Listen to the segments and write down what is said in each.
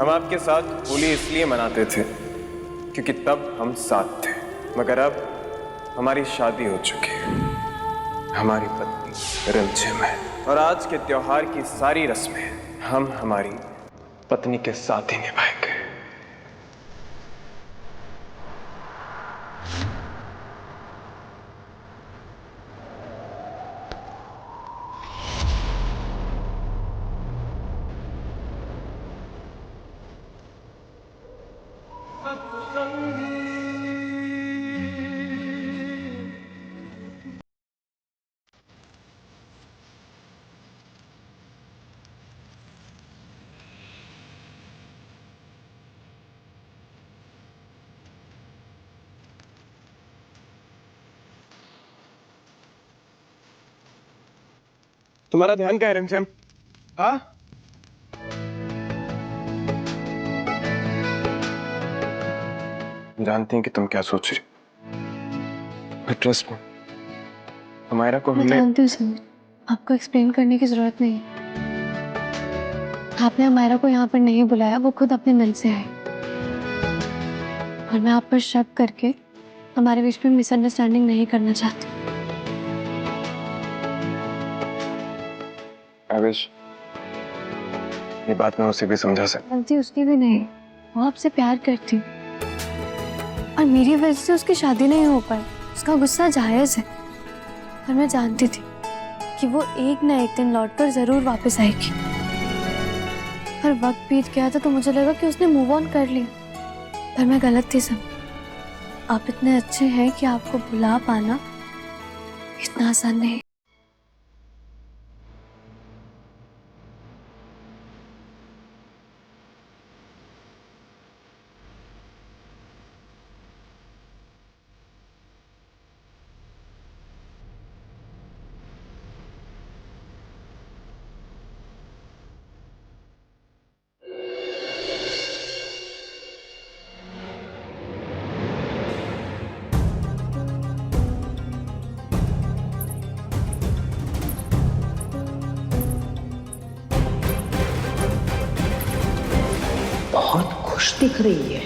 हम आपके साथ होली इसलिए मनाते थे क्योंकि तब हम साथ थे, मगर अब हमारी शादी हो चुकी है, हमारी पत्नी रिमझिम है और आज के त्योहार की सारी रस्में हम हमारी पत्नी के साथ ही निभाएंगे। तुम्हारा ध्यान क्या है रिमझिम? हाँ, जानती हैं कि तुम क्या सोच रही हो। ट्रस्ट में हमारा को मैं जानती हूँ समीर, आपको एक्सप्लेन करने की जरूरत नहीं है। आपने हमारा को यहाँ पर नहीं बुलाया, वो खुद अपने मन से आए और मैं आप पर शक करके हमारे बीच में मिसअंडरस्टैंडिंग नहीं करना चाहती। आवेश, ये बात मैं उसे भी समझा सकता। गलती उसकी भी नहीं, वो आपसे प्यार करती और मेरी वजह से उसकी शादी नहीं हो पाई। उसका गुस्सा जायज है और मैं जानती थी कि वो एक ना एक दिन लौटकर जरूर वापस आएगी। पर वक्त बीत गया था तो मुझे लगा कि उसने मूव ऑन कर लिया, पर मैं गलत थी सब। आप इतने अच्छे हैं कि आपको भुला पाना इतना आसान नहीं। बहुत खुश दिख रही है।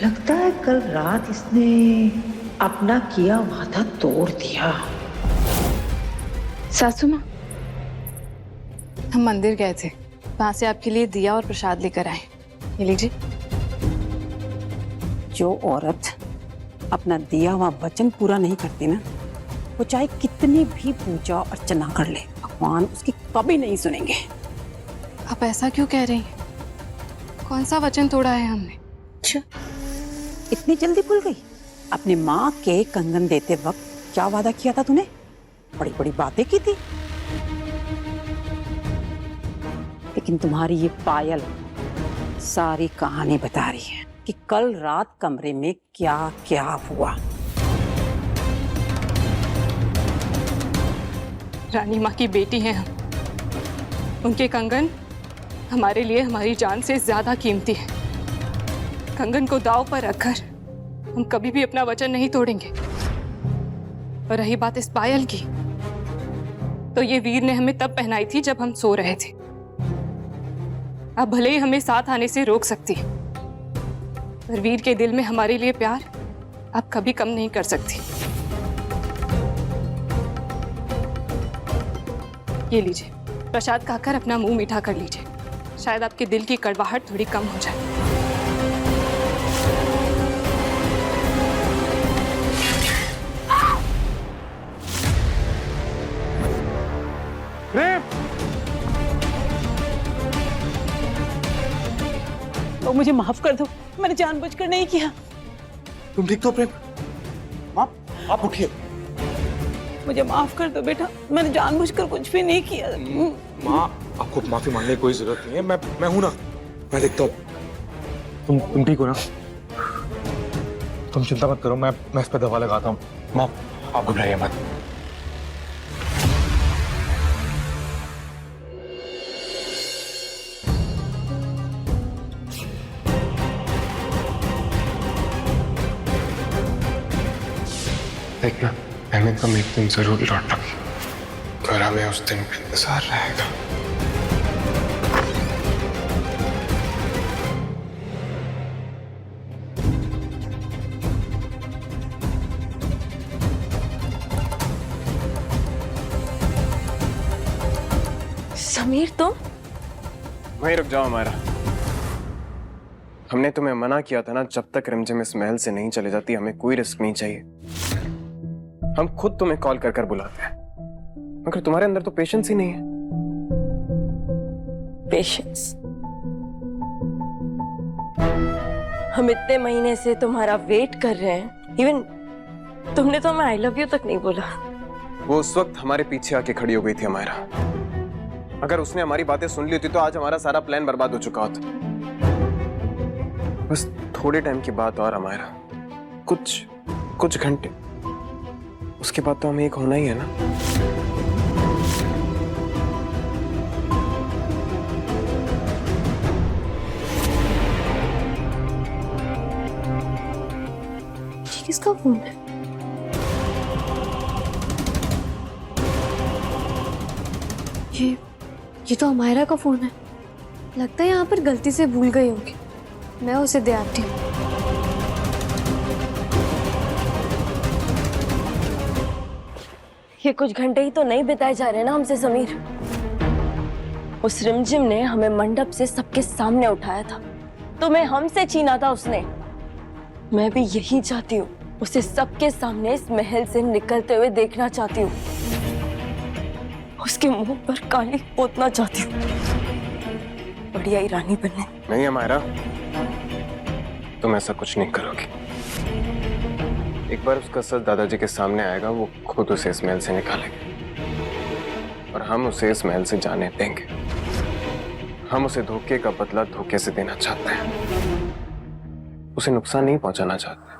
लगता है कल रात इसने अपना किया वादा तोड़ दिया। सासू माँ, हम मंदिर गए थे, वहां से आपके लिए दिया और प्रसाद लेकर आए। ये लीजिए। जो औरत अपना दिया हुआ वचन पूरा नहीं करती ना, वो चाहे कितनी भी पूजा अर्चना कर ले, भगवान उसकी कभी नहीं सुनेंगे। आप ऐसा क्यों कह रही हैं? कौन सा वचन तोड़ा है हमने? अच्छा, इतनी जल्दी भूल गई? अपने माँ के कंगन देते वक्त क्या वादा किया था तूने? बड़ी बड़ी बातें की थी। लेकिन तुम्हारी ये पायल सारी कहानी बता रही है कि कल रात कमरे में क्या क्या हुआ। रानी माँ की बेटी हैं हम। उनके कंगन हमारे लिए हमारी जान से ज्यादा कीमती है। कंगन को दांव पर रखकर हम कभी भी अपना वचन नहीं तोड़ेंगे। और रही बात इस पायल की, तो ये वीर ने हमें तब पहनाई थी जब हम सो रहे थे। अब भले ही हमें साथ आने से रोक सकती, पर वीर के दिल में हमारे लिए प्यार आप कभी कम नहीं कर सकती। ये लीजिए, प्रसाद खाकर अपना मुंह मीठा कर लीजिए, शायद आपके दिल की कड़वाहट थोड़ी कम हो जाए। तो मुझे माफ कर दो, मैंने जानबूझकर नहीं किया। तुम ठीक तो प्रेम? माँ, आप उठिए। मुझे माफ कर दो बेटा, मैंने जानबूझकर कुछ भी नहीं किया। माँ, आपको माफी मांगने की कोई जरूरत नहीं है। मैं हूं ना, मैं देखता हूँ। तुम ठीक हो ना? तुम चिंता मत करो, मैं इस पर दवा लगाता हूँ। माँ, आप घबराइए मत। देखना, अहमद का एक दिन जरूर लौटना और हमें उस दिन का इंतजार रहेगा। समीर तुम? वहीं रुक जाओ हमारा। हमने तुम्हें मना किया था ना, जब तक रिमझिम इस महल से नहीं चले जाती हमें कोई रिस्क नहीं चाहिए। हम खुद तुम्हें कॉल कर कर बुलाते हैं, मगर तुम्हारे अंदर तो पेशेंस ही नहीं है। पेशेंस? हम इतने महीने से तुम्हारा वेट कर रहे हैं, इवन तुमने तो हमें आई लव यू तक नहीं बोला। वो उस वक्त हमारे पीछे आके खड़ी हो गई थी हमारा। अगर उसने हमारी बातें सुन ली होती तो आज हमारा सारा प्लान बर्बाद हो चुका होता। बस थोड़े टाइम की बात और हमारा, कुछ घंटे, उसके बाद तो हमें एक होना ही है ना। किसका फोन है? ये तो अमायरा का फोन है। लगता है यहाँ पर गलती से भूल गई होगी। मैं उसे दे आती हूँ। ये कुछ घंटे ही तो नहीं बिताए जा रहे ना हमसे समीर। उस रिमझिम ने हमें मंडप से सबके सामने उठाया था, तुम्हें हमसे छीना था उसने। मैं भी यही चाहती हूँ, उसे सबके सामने इस महल से निकलते हुए देखना चाहती हूँ। उसके मुंह पर काली पोतना चाहती हूँ, बढ़िया ही रानी बनने। नहीं हमारा, तुम ऐसा कुछ नहीं करोगी। एक बार उसका सच दादाजी के सामने आएगा, वो खुद उसे इस महल से निकालेंगे और हम उसे इस महल से जाने देंगे। हम उसे धोखे का बदला धोखे से देना चाहते हैं, उसे नुकसान नहीं पहुंचाना चाहते।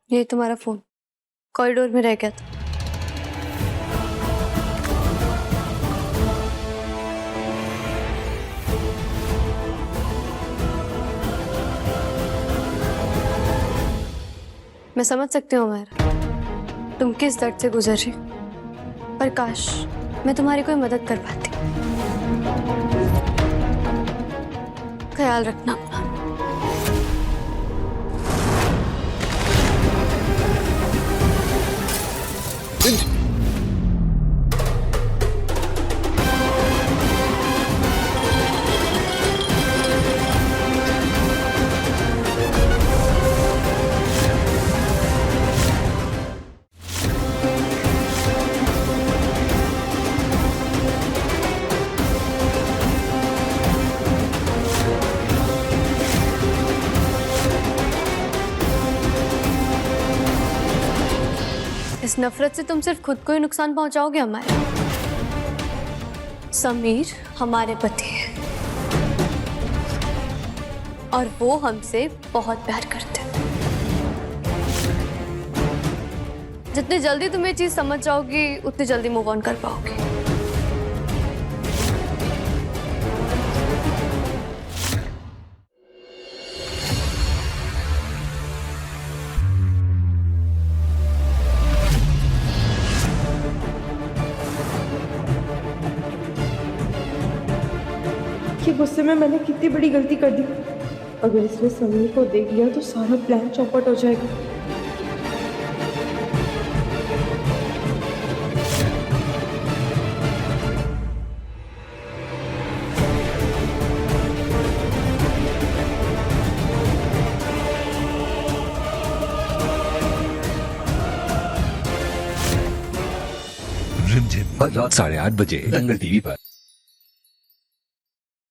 ये तुम्हारा फोन कॉरिडोर में रह गया था। मैं समझ सकती हूँ हमारा, तुम किस दर्द से गुजर रही, पर काश मैं तुम्हारी कोई मदद कर पाती। ख्याल रखना अपना। इस नफरत से तुम सिर्फ खुद को ही नुकसान पहुंचाओगे हमारे। समीर हमारे पति है और वो हमसे बहुत प्यार करते हैं। जितनी जल्दी तुम ये चीज समझ जाओगी उतनी जल्दी मूव ऑन कर पाओगी। कि गुस्से में मैंने कितनी बड़ी गलती कर दी। अगर इसने समीर को देख लिया तो सारा प्लान चौपट हो जाएगा। रिमझिम रात 8:30 बजे दंगल टीवी पर।